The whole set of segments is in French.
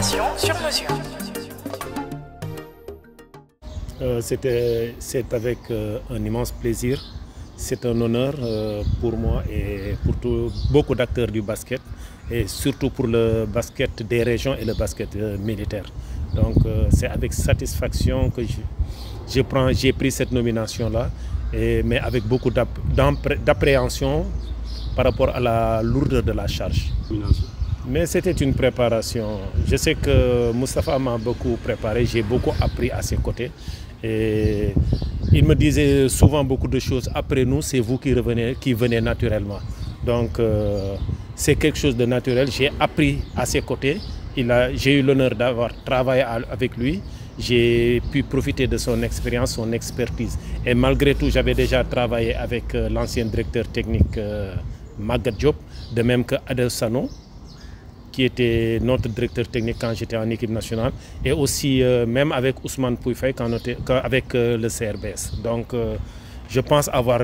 formation sur mesure. C'est avec un immense plaisir, c'est un honneur pour moi et pour beaucoup d'acteurs du basket et surtout pour le basket des régions et le basket militaire. Donc c'est avec satisfaction que j'ai pris cette nomination-là, mais avec beaucoup d'appréhension par rapport à la lourdeur de la charge. Mais c'était une préparation. Je sais que Moustapha m'a beaucoup préparé, j'ai beaucoup appris à ses côtés. Et il me disait souvent beaucoup de choses. Après nous, c'est vous qui venez naturellement. Donc c'est quelque chose de naturel. J'ai appris à ses côtés. J'ai eu l'honneur d'avoir travaillé avec lui. J'ai pu profiter de son expérience, son expertise. Et malgré tout, j'avais déjà travaillé avec l'ancien directeur technique Magat Diop, de même que Adel Sano, qui était notre directeur technique quand j'étais en équipe nationale, et aussi même avec Ousmane Pouifay avec le CRBS. Donc je pense avoir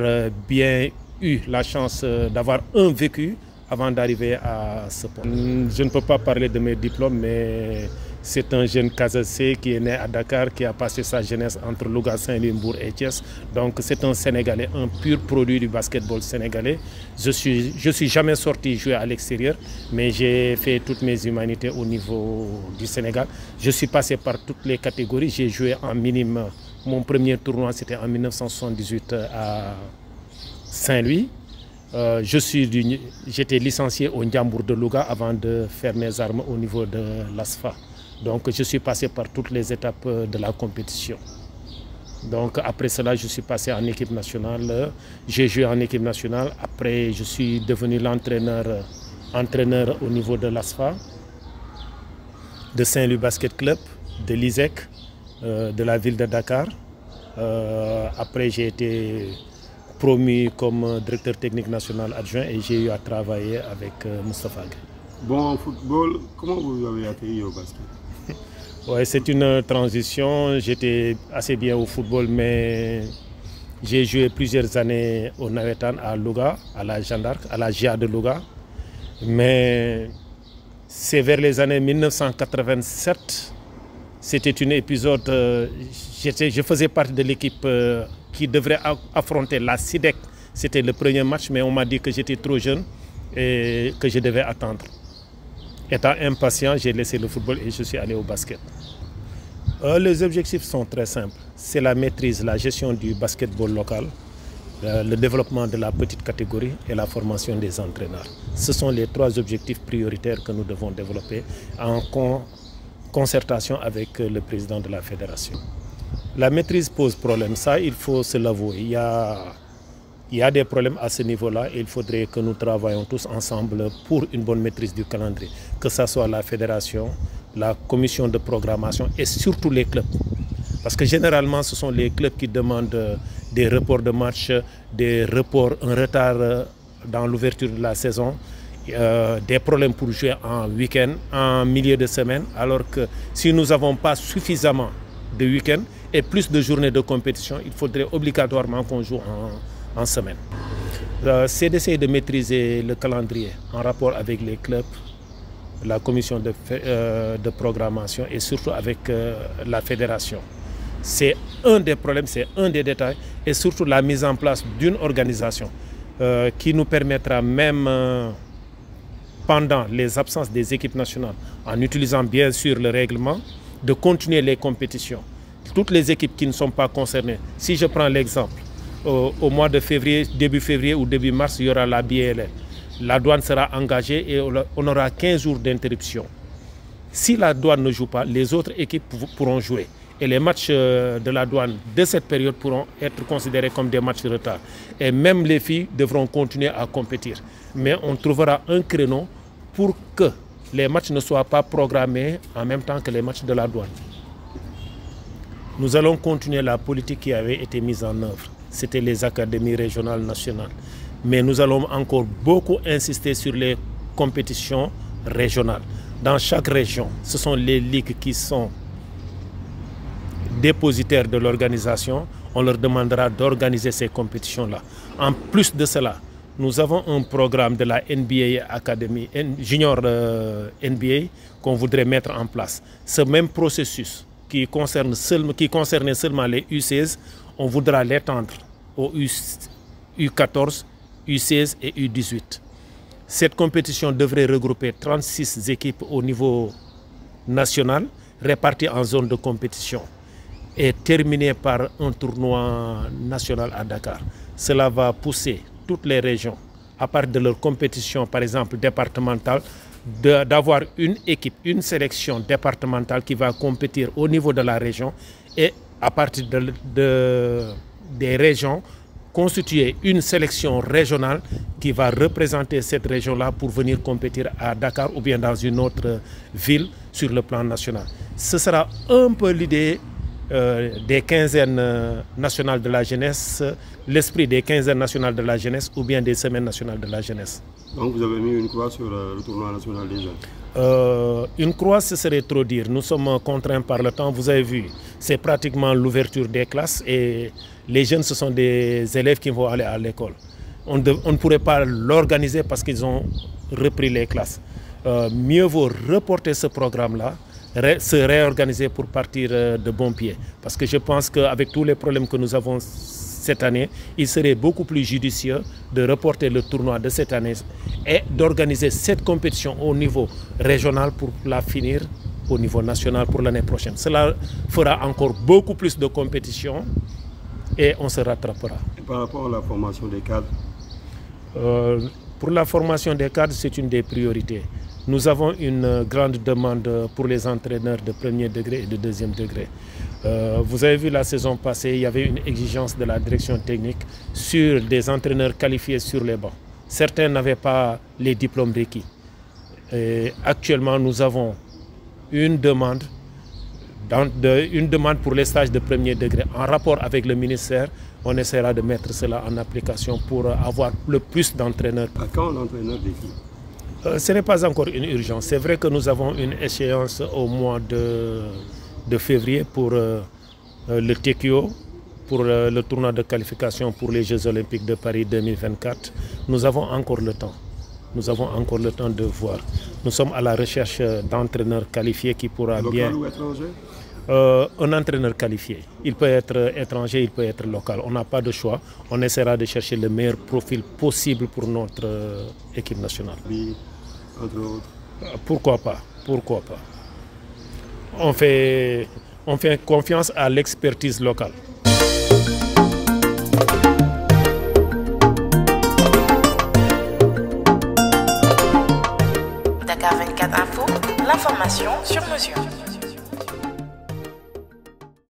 bien eu la chance d'avoir un vécu avant d'arriver à ce point. Je ne peux pas parler de mes diplômes, mais c'est un jeune Casassé qui est né à Dakar, qui a passé sa jeunesse entre Louga, Saint-Louis et Thiès. Donc c'est un Sénégalais, un pur produit du basketball sénégalais. Je suis jamais sorti jouer à l'extérieur, mais j'ai fait toutes mes humanités au niveau du Sénégal. Je suis passé par toutes les catégories. J'ai joué en minime. Mon premier tournoi, c'était en 1978 à Saint-Louis. J'étais licencié au Ndiambour de Louga avant de faire mes armes au niveau de l'ASFA. Donc je suis passé par toutes les étapes de la compétition. Donc après cela, je suis passé en équipe nationale. J'ai joué en équipe nationale. Après, je suis devenu l'entraîneur au niveau de l'ASFA, de Saint-Louis Basket Club, de l'ISEC, de la ville de Dakar. Après, j'ai été promu comme directeur technique national adjoint et j'ai eu à travailler avec Moustapha Gueye. Bon, en football, comment vous avez atterri au basket? Ouais, c'est une transition. J'étais assez bien au football, mais j'ai joué plusieurs années au Navetan à Louga, à la Jeanne d'Arc, à la GIA de Louga. Mais c'est vers les années 1987. C'était un épisode. Je faisais partie de l'équipe qui devrait affronter la SIDEC. C'était le premier match, mais on m'a dit que j'étais trop jeune et que je devais attendre. Étant impatient, j'ai laissé le football et je suis allé au basket. Les objectifs sont très simples. C'est la maîtrise, la gestion du basketball local, le développement de la petite catégorie et la formation des entraîneurs. Ce sont les trois objectifs prioritaires que nous devons développer en concertation avec le président de la fédération. La maîtrise pose problème, ça il faut se l'avouer. Il y a des problèmes à ce niveau-là et il faudrait que nous travaillions tous ensemble pour une bonne maîtrise du calendrier, que ce soit la fédération, la commission de programmation et surtout les clubs. Parce que généralement, ce sont les clubs qui demandent des reports de matchs, un retard dans l'ouverture de la saison, des problèmes pour jouer en week-end, en milieu de semaine, alors que si nous n'avons pas suffisamment de week-end et plus de journées de compétition, il faudrait obligatoirement qu'on joue en semaine. C'est d'essayer de maîtriser le calendrier en rapport avec les clubs, la commission de programmation et surtout avec la fédération. C'est un des problèmes, c'est un des détails et surtout la mise en place d'une organisation qui nous permettra même pendant les absences des équipes nationales, en utilisant bien sûr le règlement, de continuer les compétitions. Toutes les équipes qui ne sont pas concernées, si je prends l'exemple, au mois de février, début février ou début mars, il y aura la BLL. La douane sera engagée et on aura 15 jours d'interruption. Si la douane ne joue pas, les autres équipes pourront jouer. Et les matchs de la douane de cette période pourront être considérés comme des matchs de retard. Et même les filles devront continuer à compétir. Mais on trouvera un créneau pour que les matchs ne soient pas programmés en même temps que les matchs de la douane. Nous allons continuer la politique qui avait été mise en œuvre. C'était les académies régionales nationales. Mais nous allons encore beaucoup insister sur les compétitions régionales. Dans chaque région, ce sont les ligues qui sont dépositaires de l'organisation. On leur demandera d'organiser ces compétitions-là. En plus de cela, nous avons un programme de la NBA Academy, Junior NBA, qu'on voudrait mettre en place. Ce même processus qui concernait seulement les U16, on voudra l'étendre aux U14, U16 et U18. Cette compétition devrait regrouper 36 équipes au niveau national, réparties en zones de compétition, et terminer par un tournoi national à Dakar. Cela va pousser toutes les régions, à partir de leur compétition, par exemple départementale, d'avoir une équipe, une sélection départementale qui va compétir au niveau de la région, et à partir des régions, constituer une sélection régionale qui va représenter cette région-là pour venir compétir à Dakar ou bien dans une autre ville sur le plan national. Ce sera un peu l'idée des quinzaines nationales de la jeunesse, l'esprit des quinzaines nationales de la jeunesse ou bien des semaines nationales de la jeunesse. Donc vous avez mis une croix sur le tournoi national des jeunes? Une croix, ce serait trop dire. Nous sommes contraints par le temps. Vous avez vu, c'est pratiquement l'ouverture des classes et les jeunes, ce sont des élèves qui vont aller à l'école. On ne pourrait pas l'organiser parce qu'ils ont repris les classes. Mieux vaut reporter ce programme-là, se réorganiser pour partir de bon pied. Parce que je pense qu'avec tous les problèmes que nous avons cette année, il serait beaucoup plus judicieux de reporter le tournoi de cette année et d'organiser cette compétition au niveau régional pour la finir au niveau national pour l'année prochaine. Cela fera encore beaucoup plus de compétition et on se rattrapera. Et par rapport à la formation des cadres? Pour la formation des cadres, c'est une des priorités. Nous avons une grande demande pour les entraîneurs de premier degré et de deuxième degré. Vous avez vu la saison passée, il y avait une exigence de la direction technique sur des entraîneurs qualifiés sur les bancs. Certains n'avaient pas les diplômes requis. Actuellement, nous avons une demande pour les stages de premier degré. En rapport avec le ministère, on essaiera de mettre cela en application pour avoir le plus d'entraîneurs. À quand l'entraîneur d'équipe? Ce n'est pas encore une urgence. C'est vrai que nous avons une échéance au mois de février pour le TECIO, pour le tournoi de qualification pour les Jeux Olympiques de Paris 2024. Nous avons encore le temps. Nous avons encore le temps de voir. Nous sommes à la recherche d'entraîneurs qualifiés qui pourra bien... Local ou étranger? Un entraîneur qualifié. Il peut être étranger, il peut être local. On n'a pas de choix. On essaiera de chercher le meilleur profil possible pour notre équipe nationale. Oui, entre autres. Pourquoi pas? Pourquoi pas? On fait confiance à l'expertise locale. Dakar 24 Info, l'information sur mesure.